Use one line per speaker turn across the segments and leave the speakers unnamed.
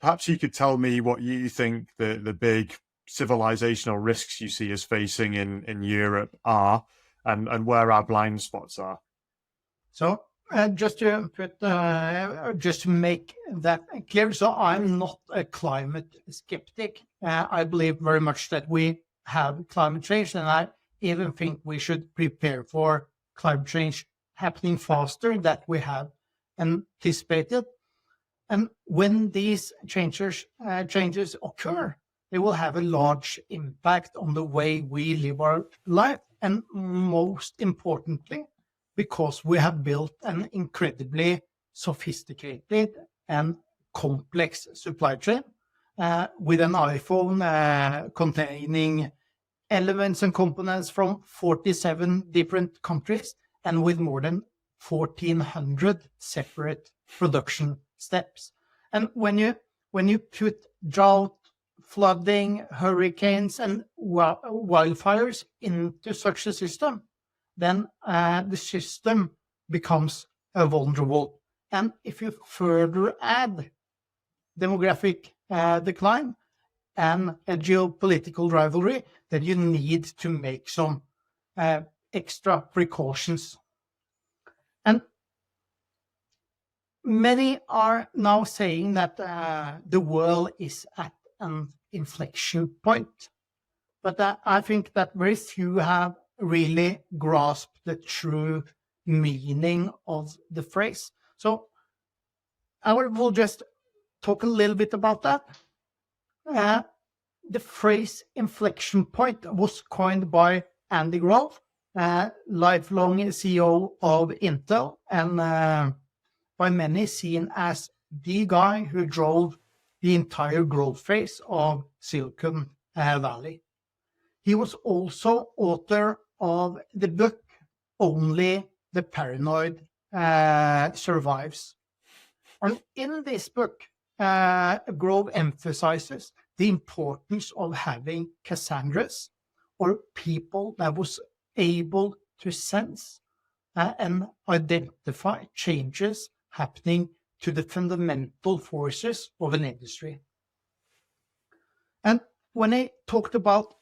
perhaps you could tell me what you think the big civilizational risks you see as facing in Europe are, and where our blind spots are.
So just to put, just to make that clear, so I'm not a climate skeptic. I believe very much that we have climate change, and I even think we should prepare for climate change happening faster than we have anticipated. And when these changes occur, they will have a large impact on the way we live our life, and most importantly, because we have built an incredibly sophisticated and complex supply chain with an iPhone containing elements and components from 47 different countries and with more than 1,400 separate production steps. And when you put drought, flooding, hurricanes, and wildfires into such a system, then the system becomes vulnerable. And if you further add demographic decline and a geopolitical rivalry, then you need to make some extra precautions. And many are now saying that the world is at an inflection point. But I think that very few have really grasped the true meaning of the phrase. So I will just talk a little bit about that. The phrase inflection point was coined by Andy Grove, lifelong CEO of Intel, and by many seen as the guy who drove the entire growth phase of Silicon Valley. He was also author of the book Only the Paranoid Survives. And in this book, Grove emphasizes the importance of having Cassandras, or people that was able to sense and identify changes happening to the fundamental forces of an industry. And when he talked about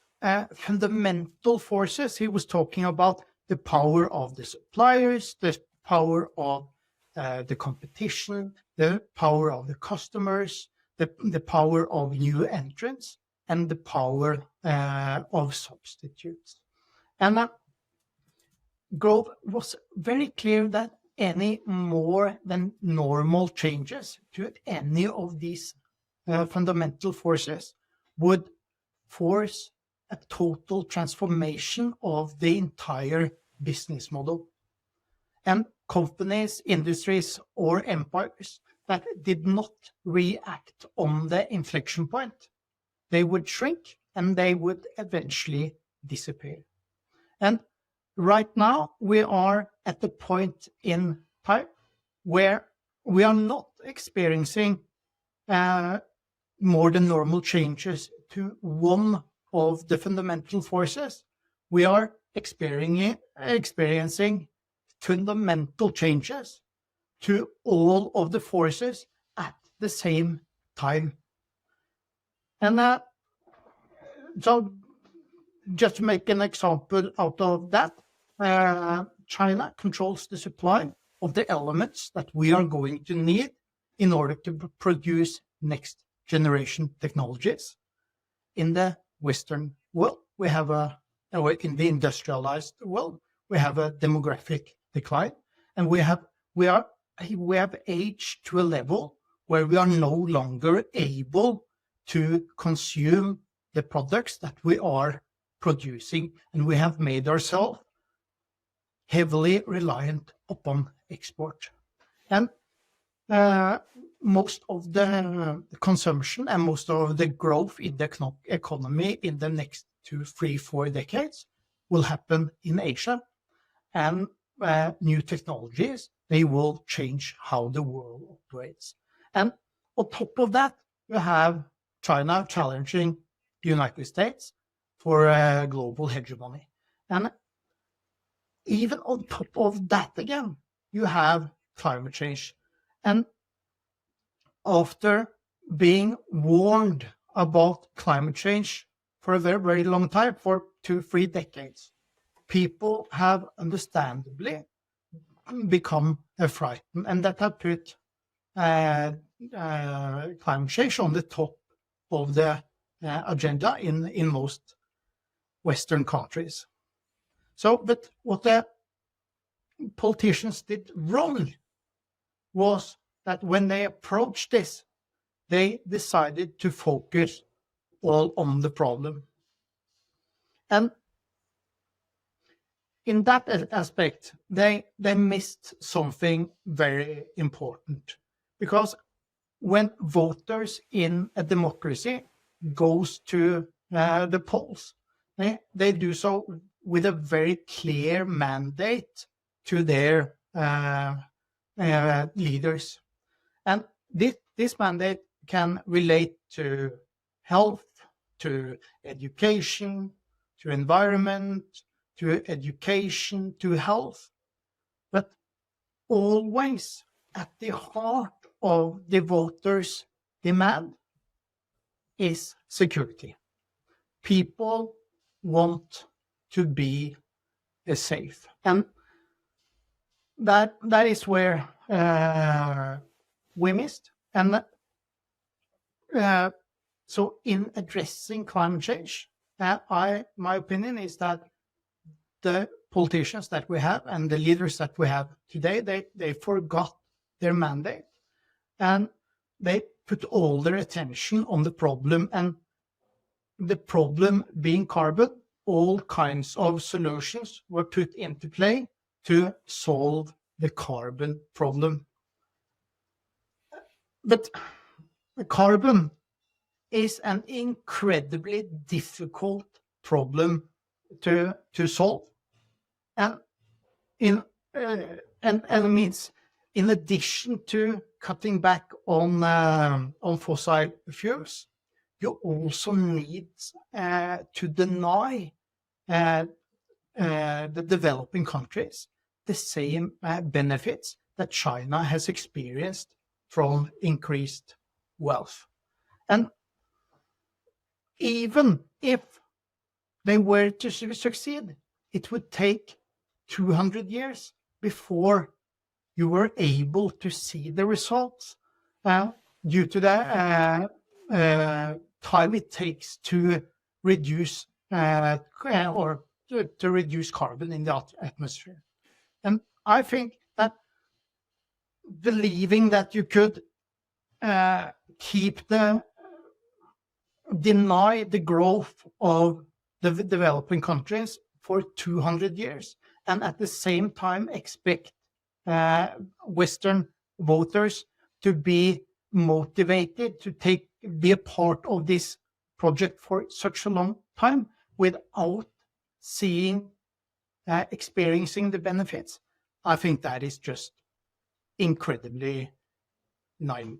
fundamental forces, he was talking about the power of the suppliers, the power of the competition, the power of the customers, the power of new entrants, and the power of substitutes. And Grove was very clear that any more than normal changes to any of these fundamental forces would force a total transformation of the entire business model. And companies, industries, or empires that did not react on the inflection point, they would shrink and they would eventually disappear. And right now, we are at the point in time where we are not experiencing more than normal changes to one of the fundamental forces. We are experiencing fundamental changes to all of the forces at the same time. And so just to make an example out of that, China controls the supply of the elements that we are going to need in order to produce next generation technologies. In the Western world, we have in the industrialized world, we have a demographic decline, and we have aged to a level where we are no longer able to consume the products that we are producing, and we have made ourselves heavily reliant upon export. And most of the consumption and most of the growth in the economy in the next 2, 3, 4 decades will happen in Asia. And new technologies, they will change how the world operates. And on top of that, you have China challenging the United States for global hegemony. And even on top of that again, you have climate change. And after being warned about climate change for a very, very long time, for 2-3 decades. People have understandably become frightened, and that have put climate change on the top of the agenda in most Western countries. So, but what the politicians did wrong was that when they approached this, they decided to focus all on the problem. And in that aspect, they missed something very important. Because when voters in a democracy goes to the polls, they do so with a very clear mandate to their leaders. And this mandate can relate to health, to education, to environment, to education, to health. But always at the heart of the voters' demand is security. People want to be safe. And that is where we missed. And so in addressing climate change, my opinion is that the politicians that we have and the leaders that we have today, they forgot their mandate, and they put all their attention on the problem, and the problem being carbon. All kinds of solutions were put into play to solve the carbon problem. But the carbon is an incredibly difficult problem to solve. And it means, in addition to cutting back on fossil fuels, you also need to deny the developing countries the same benefits that China has experienced from increased wealth. And even if they were to succeed, it would take 200 years before you were able to see the results due to the time it takes to reduce or to reduce carbon in the atmosphere. And I think that believing that you could deny the growth of the developing countries for 200 years and at the same time expect Western voters to be motivated to be a part of this project for such a long time without experiencing the benefits, I think that is just incredibly naive.